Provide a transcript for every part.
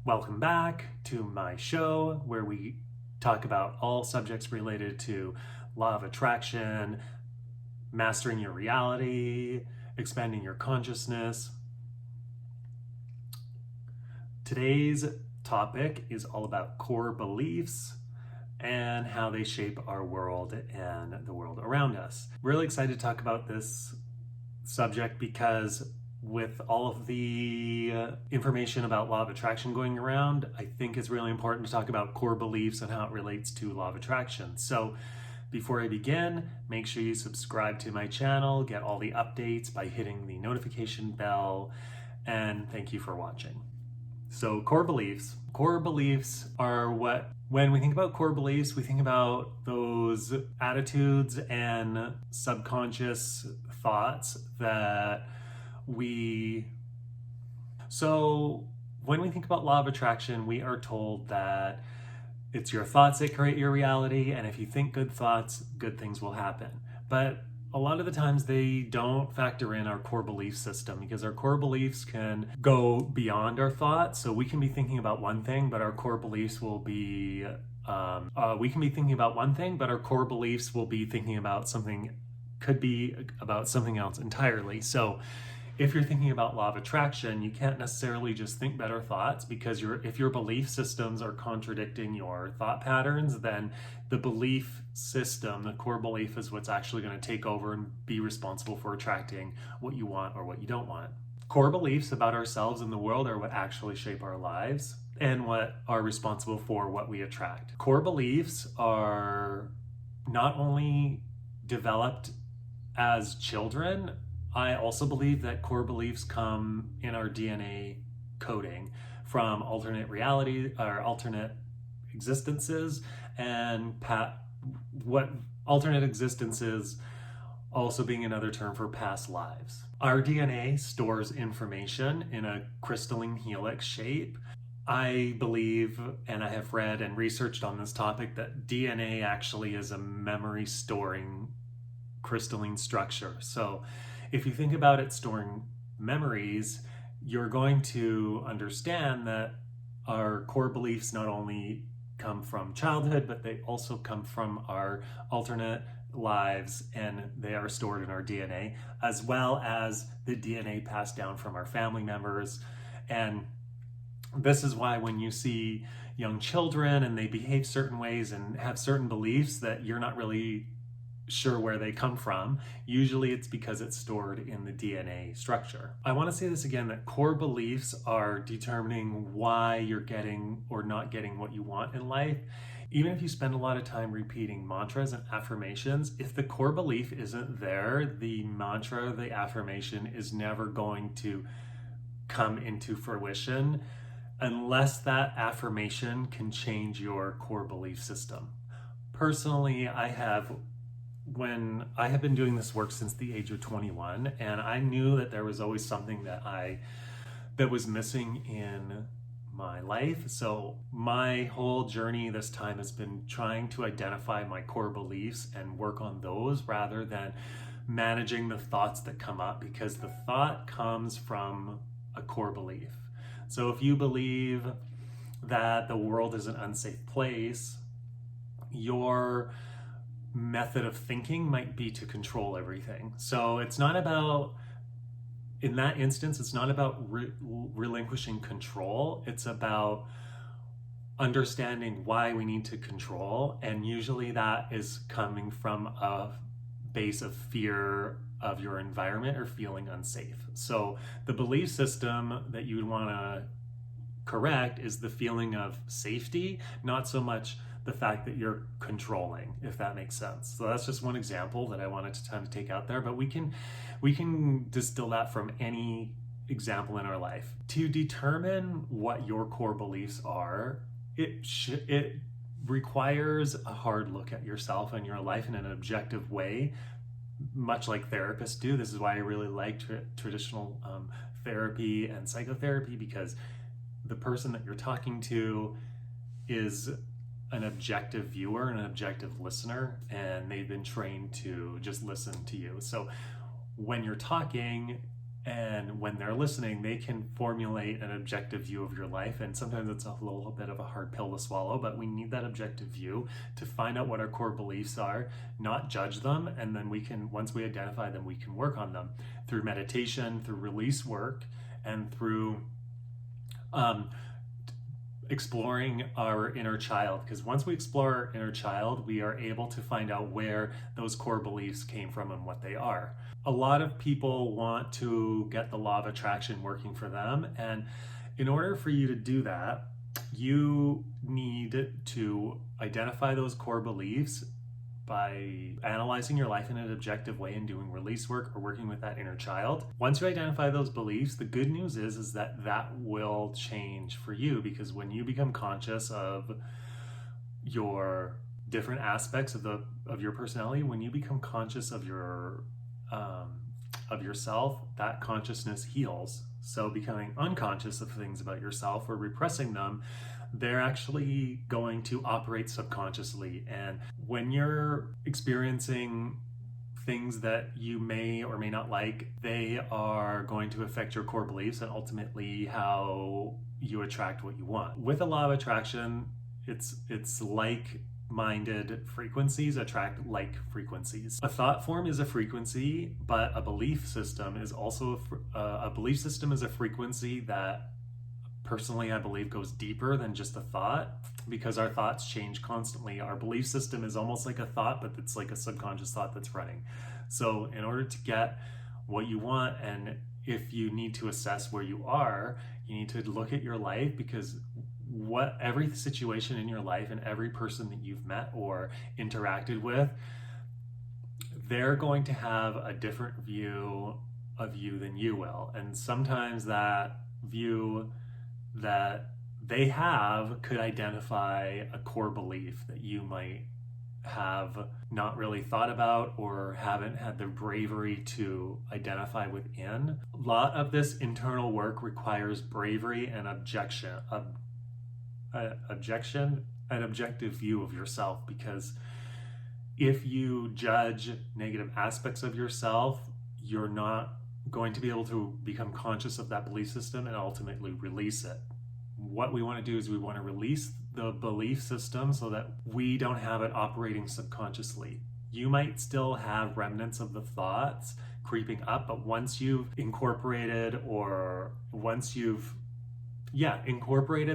Welcome back to my show where we talk about all subjects related to law of attraction, mastering your reality, expanding your consciousness. Today's topic is all about core beliefs and how they shape our world and the world around us. Really excited to talk about this subject because with all of the information about law of attraction going around, I think it's really important to talk about core beliefs and how it relates to law of attraction. So before I begin, make sure you subscribe to my channel, get all the updates by hitting the notification bell, and thank you for watching. So core beliefs. Core beliefs are when we think about core beliefs, we think about those attitudes and subconscious thoughts that so when we think about law of attraction, we are told that it's your thoughts that create your reality, and if you think good thoughts, good things will happen. But a lot of the times they don't factor in our core belief system because our core beliefs can go beyond our thoughts. So we can be thinking about one thing, but our core beliefs will be we can be thinking about one thing, but our core beliefs will be thinking about something, could be about something else entirely. So if you're thinking about law of attraction, you can't necessarily just think better thoughts because if your belief systems are contradicting your thought patterns, then the belief system, the core belief, is what's actually going to take over and be responsible for attracting what you want or what you don't want. Core beliefs about ourselves and the world are what actually shape our lives and what are responsible for what we attract. Core beliefs are not only developed as children, I also believe that core beliefs come in our DNA coding from alternate reality or alternate existences, and what alternate existences also being another term for past lives. Our DNA stores information in a crystalline helix shape. I believe, and I have read and researched on this topic, that DNA actually is a memory storing crystalline structure. So if you think about it storing memories, you're going to understand that our core beliefs not only come from childhood, but they also come from our alternate lives, and they are stored in our DNA, as well as the DNA passed down from our family members. And this is why when you see young children and they behave certain ways and have certain beliefs that you're not really sure where they come from, usually it's because it's stored in the DNA structure. I want to say this again, that core beliefs are determining why you're getting or not getting what you want in life. Even if you spend a lot of time repeating mantras and affirmations, if the core belief isn't there, the mantra, the affirmation is never going to come into fruition unless that affirmation can change your core belief system. Personally, I have been doing this work since the age of 21, and I knew that there was always something that was missing in my life. So my whole journey this time has been trying to identify my core beliefs and work on those rather than managing the thoughts that come up, because the thought comes from a core belief. So if you believe that the world is an unsafe place, your method of thinking might be to control everything. So it's not about, in that instance, it's not about relinquishing control. It's about understanding why we need to control. And usually that is coming from a base of fear of your environment or feeling unsafe. So the belief system that you would want to correct is the feeling of safety, not so much the fact that you're controlling, if that makes sense. So that's just one example that I wanted to kind of take out there, but we can distill that from any example in our life. To determine what your core beliefs are, it requires a hard look at yourself and your life in an objective way, much like therapists do. This is why I really like traditional therapy and psychotherapy, because the person that you're talking to is an objective viewer and an objective listener, and they've been trained to just listen to you. So when you're talking, And when they're listening, they can formulate an objective view of your life. And sometimes it's a little bit of a hard pill to swallow, but we need that objective view to find out what our core beliefs are, not judge them. And then we can, once we identify them, we can work on them through meditation, through release work, and through exploring our inner child. Because once we explore our inner child, we are able to find out where those core beliefs came from and what they are. A lot of people want to get the law of attraction working for them, and in order for you to do that, you need to identify those core beliefs by analyzing your life in an objective way and doing release work or working with that inner child. Once you identify those beliefs, the good news is that that will change for you, because when you become conscious of your different aspects of your personality, when you become conscious of yourself, that consciousness heals. So becoming unconscious of things about yourself or repressing them, they're actually going to operate subconsciously. And when you're experiencing things that you may or may not like, they are going to affect your core beliefs and ultimately how you attract what you want. With a law of attraction, it's like-minded frequencies attract like frequencies. A thought form is a frequency, but a belief system is also a belief system is a frequency that personally I believe goes deeper than just a thought, because our thoughts change constantly. Our belief system is almost like a thought, but it's like a subconscious thought that's running. So in order to get what you want, and if you need to assess where you are, you need to look at your life, because every situation in your life and every person that you've met or interacted with, they're going to have a different view of you than you will. And sometimes that view that they have could identify a core belief that you might have not really thought about or haven't had the bravery to identify within. A lot of this internal work requires bravery and an objective view of yourself, because if you judge negative aspects of yourself, you're not going to be able to become conscious of that belief system and ultimately release it. What we want to do is we want to release the belief system so that we don't have it operating subconsciously. You might still have remnants of the thoughts creeping up, but once you've incorporated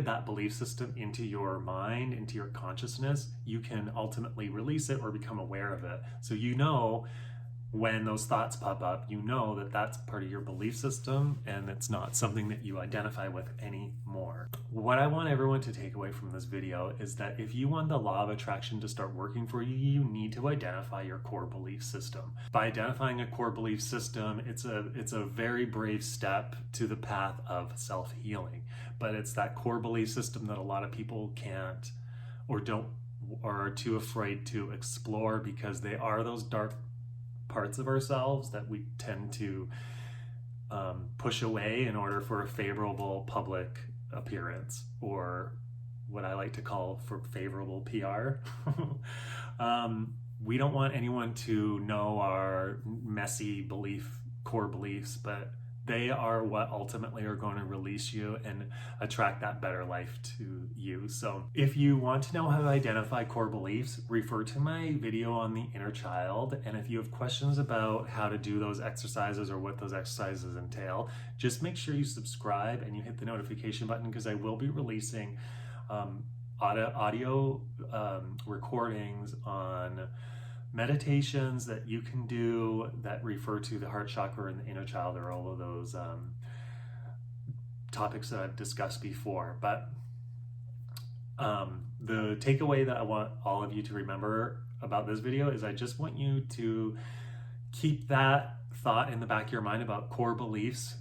that belief system into your mind, into your consciousness, you can ultimately release it or become aware of it. So you know when those thoughts pop up, you know that that's part of your belief system and it's not something that you identify with anymore. What I want everyone to take away from this video is that if you want the law of attraction to start working for you, you need to identify your core belief system. By identifying a core belief system, it's a very brave step to the path of self-healing. But it's that core belief system that a lot of people can't or are too afraid to explore, because they are those dark parts of ourselves that we tend to push away in order for a favorable public appearance, or what I like to call for favorable PR. We don't want anyone to know our messy core beliefs, but they are what ultimately are going to release you and attract that better life to you. So if you want to know how to identify core beliefs, refer to my video on the inner child. And if you have questions about how to do those exercises or what those exercises entail, just make sure you subscribe and you hit the notification button, because I will be releasing audio recordings on meditations that you can do that refer to the heart chakra and the inner child, or all of those topics that I've discussed before. But the takeaway that I want all of you to remember about this video is I just want you to keep that thought in the back of your mind about core beliefs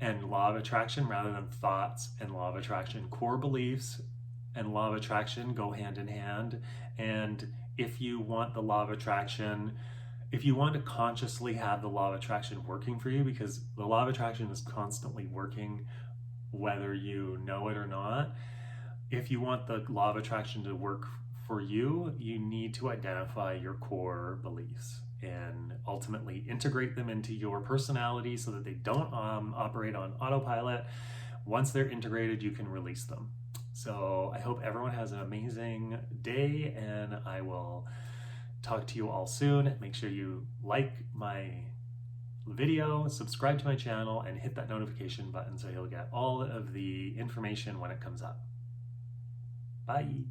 and law of attraction rather than thoughts and law of attraction. Core beliefs and law of attraction go hand in hand. And if you want the law of attraction, if you want to consciously have the law of attraction working for you, because the law of attraction is constantly working whether you know it or not, if you want the law of attraction to work for you, you need to identify your core beliefs. and ultimately integrate them into your personality so that they don't operate on autopilot. Once they're integrated, you can release them. So I hope everyone has an amazing day, and I will talk to you all soon. Make sure you like my video, subscribe to my channel, and hit that notification button so you'll get all of the information when it comes up. Bye.